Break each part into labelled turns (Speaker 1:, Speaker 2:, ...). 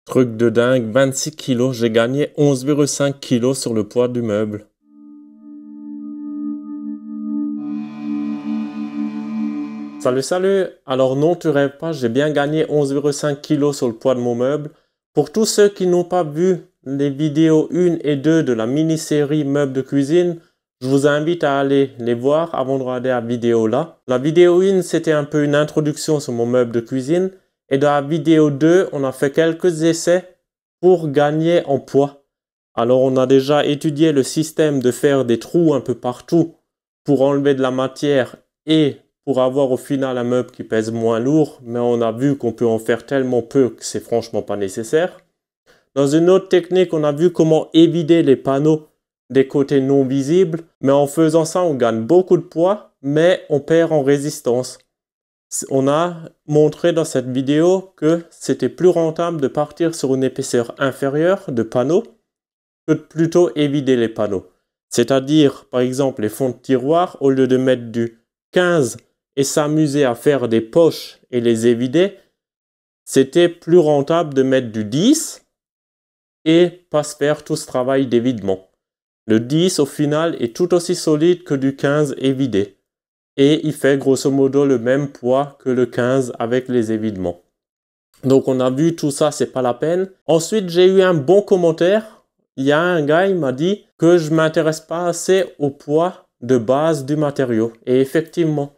Speaker 1: Truc de dingue, 26 kilos, j'ai gagné 11,5 kilos sur le poids du meuble. Salut, salut! Alors non, tu rêves pas, j'ai bien gagné 11,5 kilos sur le poids de mon meuble. Pour tous ceux qui n'ont pas vu les vidéos 1 et 2 de la mini-série meubles de cuisine, je vous invite à aller les voir avant de regarder la vidéo là. La vidéo 1, c'était un peu une introduction sur mon meuble de cuisine. Et dans la vidéo 2, on a fait quelques essais pour gagner en poids. Alors on a déjà étudié le système de faire des trous un peu partout pour enlever de la matière et pour avoir au final un meuble qui pèse moins lourd, mais on a vu qu'on peut en faire tellement peu que c'est franchement pas nécessaire. Dans une autre technique, on a vu comment évider les panneaux des côtés non visibles, mais en faisant ça, on gagne beaucoup de poids, mais on perd en résistance. On a montré dans cette vidéo que c'était plus rentable de partir sur une épaisseur inférieure de panneaux que de plutôt évider les panneaux. C'est-à-dire, par exemple, les fonds de tiroir, au lieu de mettre du 15 et s'amuser à faire des poches et les évider, c'était plus rentable de mettre du 10 et pas se faire tout ce travail d'évidement. Le 10 au final est tout aussi solide que du 15 évidé. Et il fait grosso modo le même poids que le 15 avec les évidements. Donc on a vu tout ça, c'est pas la peine. Ensuite, j'ai eu un bon commentaire. Il y a un gars, il m'a dit que je m'intéresse pas assez au poids de base du matériau. Et effectivement,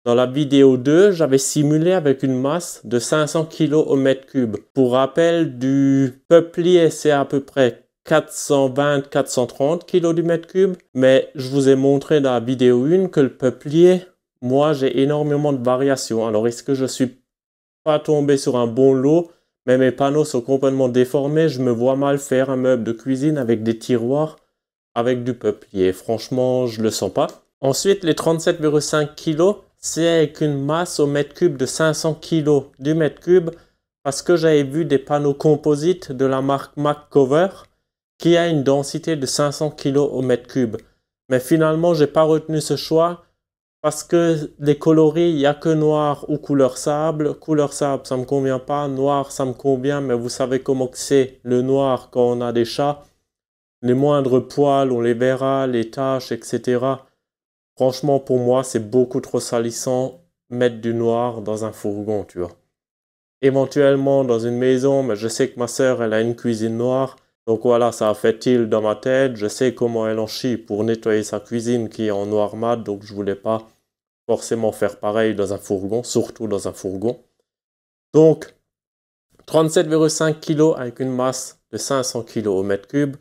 Speaker 1: dans la vidéo 2, j'avais simulé avec une masse de 500 kg au mètre cube. Pour rappel, du peuplier, c'est à peu près 420-430 kg du mètre cube. Mais je vous ai montré dans la vidéo 1 que le peuplier, moi, j'ai énormément de variations. Alors, est-ce que je suis pas tombé sur un bon lot? Mais mes panneaux sont complètement déformés. Je me vois mal faire un meuble de cuisine avec des tiroirs avec du peuplier. Franchement, je le sens pas. Ensuite, les 37,5 kg, c'est avec une masse au mètre cube de 500 kg du mètre cube parce que j'avais vu des panneaux composites de la marque MacCover qui a une densité de 500 kg au mètre cube. Mais finalement, j'ai pas retenu ce choix parce que les coloris, il n'y a que noir ou couleur sable. Couleur sable, ça me convient pas. Noir, ça me convient, mais vous savez comment c'est le noir quand on a des chats. Les moindres poils, on les verra, les taches, etc. Franchement, pour moi, c'est beaucoup trop salissant mettre du noir dans un fourgon, tu vois. Éventuellement dans une maison, mais je sais que ma sœur, elle a une cuisine noire. Donc voilà, ça a fait tilt dans ma tête. Je sais comment elle en chie pour nettoyer sa cuisine qui est en noir mat. Donc je voulais pas forcément faire pareil dans un fourgon, surtout dans un fourgon. Donc 37,5 kg avec une masse de 500 kg au mètre cube.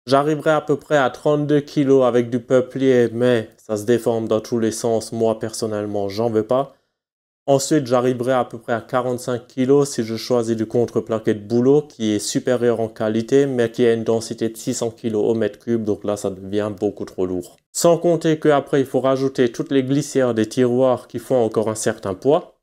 Speaker 1: J'arriverai à peu près à 32 kg avec du peuplier, mais ça se déforme dans tous les sens. Moi, personnellement, j'en veux pas. Ensuite, j'arriverai à peu près à 45 kg si je choisis du contreplaqué de bouleau qui est supérieur en qualité, mais qui a une densité de 600 kg au mètre cube. Donc là, ça devient beaucoup trop lourd. Sans compter qu'après, il faut rajouter toutes les glissières des tiroirs qui font encore un certain poids.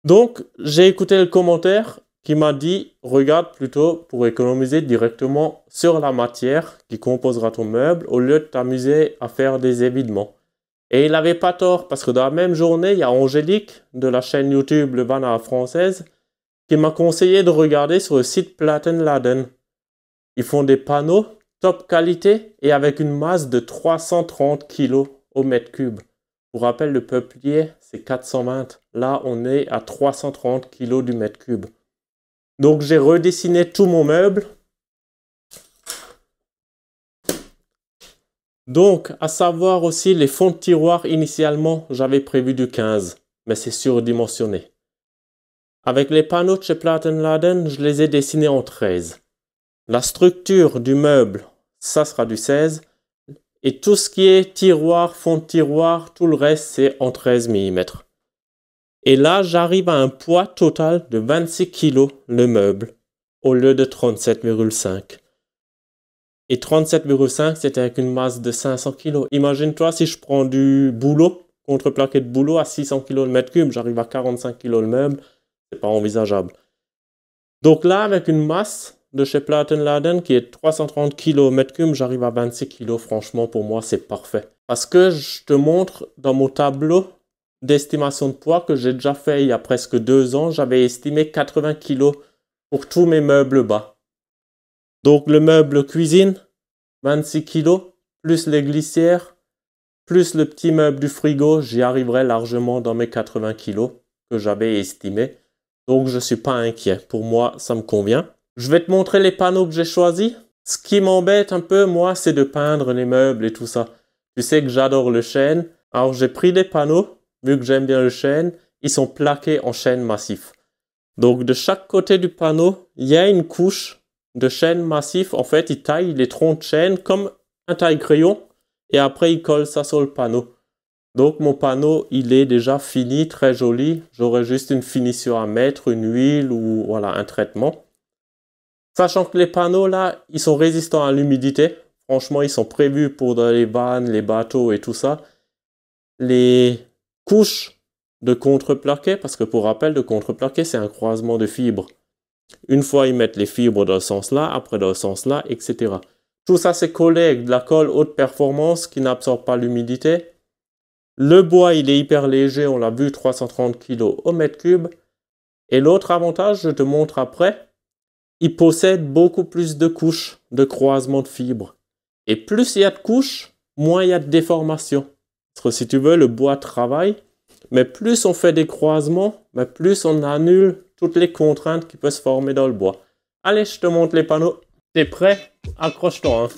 Speaker 1: Donc, j'ai écouté le commentaire qui m'a dit « Regarde plutôt pour économiser directement sur la matière qui composera ton meuble au lieu de t'amuser à faire des évidements. » Et il n'avait pas tort parce que dans la même journée, il y a Angélique de la chaîne YouTube Le Van à la Française qui m'a conseillé de regarder sur le site Platen Laden. Ils font des panneaux top qualité et avec une masse de 330 kg au mètre cube. Pour rappel, le peuplier, c'est 420. Là, on est à 330 kg du mètre cube. Donc, j'ai redessiné tout mon meuble. Donc, à savoir aussi, les fonds de tiroir, initialement, j'avais prévu du 15, mais c'est surdimensionné. Avec les panneaux de chez Platen Laden, je les ai dessinés en 13. La structure du meuble, ça sera du 16. Et tout ce qui est tiroir, fond de tiroir, tout le reste, c'est en 13 mm. Et là, j'arrive à un poids total de 26 kg le meuble, au lieu de 37,5. Et 37,5, c'était avec une masse de 500 kg. Imagine-toi si je prends du bouleau, contreplaqué de bouleau à 600 kg le mètre cube, j'arrive à 45 kg le meuble, c'est pas envisageable. Donc là, avec une masse de chez Platen Laden qui est 330 kg au mètre cube, j'arrive à 26 kg. Franchement, pour moi, c'est parfait. Parce que je te montre dans mon tableau d'estimation de poids que j'ai déjà fait il y a presque 2 ans, j'avais estimé 80 kg pour tous mes meubles bas. Donc le meuble cuisine, 26 kg, plus les glissières, plus le petit meuble du frigo, j'y arriverai largement dans mes 80 kg que j'avais estimé. Donc je ne suis pas inquiet. Pour moi, ça me convient. Je vais te montrer les panneaux que j'ai choisis. Ce qui m'embête un peu, moi, c'est de peindre les meubles et tout ça. Tu sais que j'adore le chêne. Alors j'ai pris des panneaux, vu que j'aime bien le chêne. Ils sont plaqués en chêne massif. Donc de chaque côté du panneau, il y a une couche de chêne massif. En fait, ils taillent les troncs de chêne comme un taille-crayon. Et après, ils collent ça sur le panneau. Donc mon panneau, il est déjà fini, très joli. J'aurai juste une finition à mettre, une huile ou voilà, un traitement. Sachant que les panneaux là, ils sont résistants à l'humidité. Franchement, ils sont prévus pour dans les vannes, les bateaux et tout ça. Les couches de contreplaqué, parce que pour rappel, de contreplaqué, c'est un croisement de fibres. Une fois, ils mettent les fibres dans ce sens-là, après dans ce sens-là, etc. Tout ça, c'est collé avec de la colle haute performance qui n'absorbe pas l'humidité. Le bois, il est hyper léger, on l'a vu, 330 kg au mètre cube. Et l'autre avantage, je te montre après, il possède beaucoup plus de couches de croisement de fibres. Et plus il y a de couches, moins il y a de déformation. Parce que si tu veux, le bois travaille, mais plus on fait des croisements, mais plus on annule toutes les contraintes qui peuvent se former dans le bois. Allez, je te montre les panneaux. T'es prêt? Accroche-toi.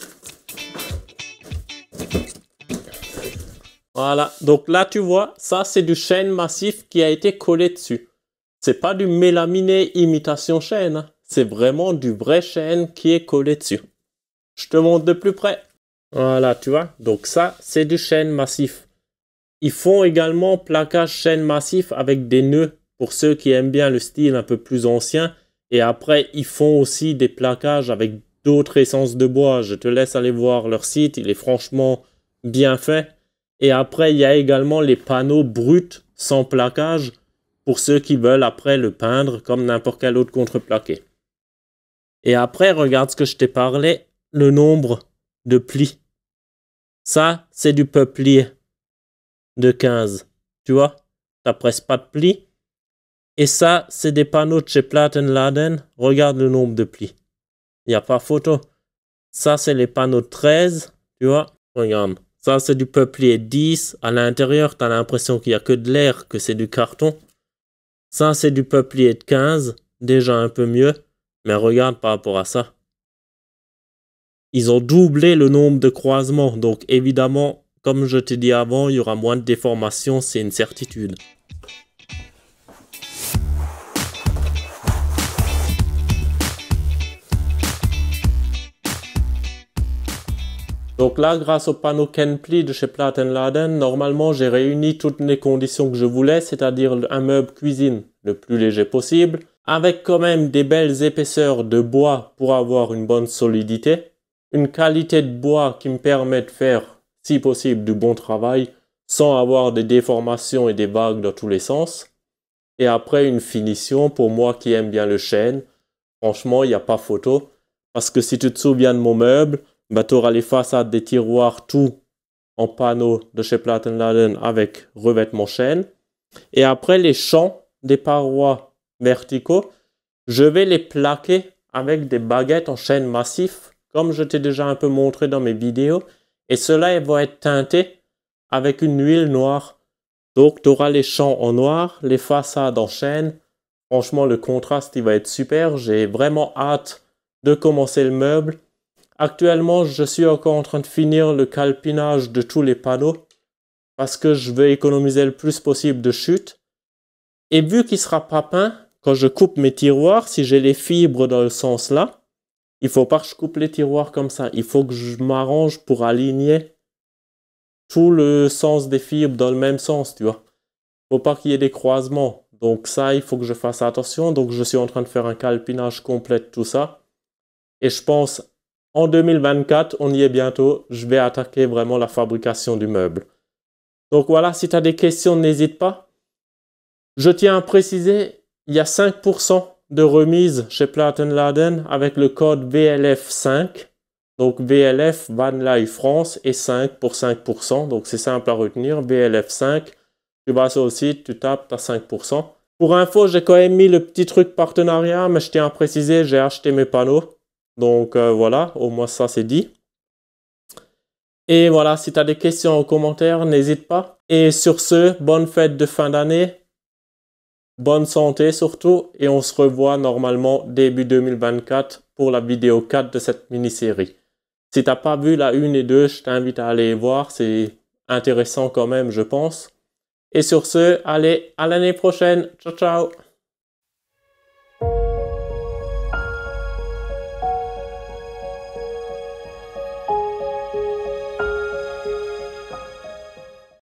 Speaker 1: Voilà, donc là tu vois, ça c'est du chêne massif qui a été collé dessus. C'est pas du mélaminé imitation chêne, hein. C'est vraiment du vrai chêne qui est collé dessus. Je te montre de plus près. Voilà, tu vois, donc ça c'est du chêne massif. Ils font également plaquage chêne massif avec des nœuds pour ceux qui aiment bien le style un peu plus ancien. Et après, ils font aussi des plaquages avec d'autres essences de bois. Je te laisse aller voir leur site, il est franchement bien fait. Et après, il y a également les panneaux bruts sans plaquage pour ceux qui veulent après le peindre comme n'importe quel autre contreplaqué. Et après, regarde ce que je t'ai parlé, le nombre de plis. Ça, c'est du peuplier de 15. Tu vois, t'as presque pas de plis. Et ça, c'est des panneaux de chez Platen Laden. Regarde le nombre de plis. Il n'y a pas photo. Ça, c'est les panneaux de 13. Tu vois, regarde. Ça, c'est du peuplier 10. À l'intérieur, tu as l'impression qu'il n'y a que de l'air, que c'est du carton. Ça, c'est du peuplier de 15. Déjà un peu mieux. Mais regarde par rapport à ça. Ils ont doublé le nombre de croisements. Donc, évidemment, comme je t'ai dit avant, il y aura moins de déformations. C'est une certitude. Donc là, grâce au panneau Kenpli de chez Platen Laden, normalement j'ai réuni toutes les conditions que je voulais, c'est-à-dire un meuble cuisine le plus léger possible, avec quand même des belles épaisseurs de bois pour avoir une bonne solidité, une qualité de bois qui me permet de faire, si possible, du bon travail, sans avoir des déformations et des vagues dans tous les sens, et après une finition, pour moi qui aime bien le chêne, franchement il n'y a pas photo, parce que si tu te souviens de mon meuble, bah, tu auras les façades des tiroirs tout en panneaux de chez Platen Laden avec revêtement chêne. Et après les champs des parois verticaux, je vais les plaquer avec des baguettes en chêne massif, comme je t'ai déjà un peu montré dans mes vidéos. Et cela va être teinté avec une huile noire. Donc tu auras les champs en noir, les façades en chêne. Franchement, le contraste il va être super. J'ai vraiment hâte de commencer le meuble. Actuellement, je suis encore en train de finir le calpinage de tous les panneaux parce que je veux économiser le plus possible de chute. Et vu qu'il ne sera pas peint, quand je coupe mes tiroirs, si j'ai les fibres dans le sens là, il ne faut pas que je coupe les tiroirs comme ça. Il faut que je m'arrange pour aligner tout le sens des fibres dans le même sens, tu vois. Il ne faut pas qu'il y ait des croisements. Donc ça, il faut que je fasse attention. Donc je suis en train de faire un calpinage complet de tout ça. Et je pense... En 2024, on y est bientôt, je vais attaquer vraiment la fabrication du meuble. Donc voilà, si tu as des questions, n'hésite pas. Je tiens à préciser, il y a 5% de remise chez Platen Laden avec le code VLF5. Donc VLF, Van Life France et 5 pour 5%. Donc c'est simple à retenir, VLF5. Tu vas sur le site, tu tapes, tu as 5%. Pour info, j'ai quand même mis le petit truc partenariat, mais je tiens à préciser, j'ai acheté mes panneaux. Donc voilà, au moins ça c'est dit. Et voilà, si tu as des questions en commentaire, n'hésite pas. Et sur ce, bonne fête de fin d'année. Bonne santé surtout. Et on se revoit normalement début 2024 pour la vidéo 4 de cette mini-série. Si tu n'as pas vu la 1 et 2, je t'invite à aller voir. C'est intéressant quand même, je pense. Et sur ce, allez, à l'année prochaine. Ciao, ciao.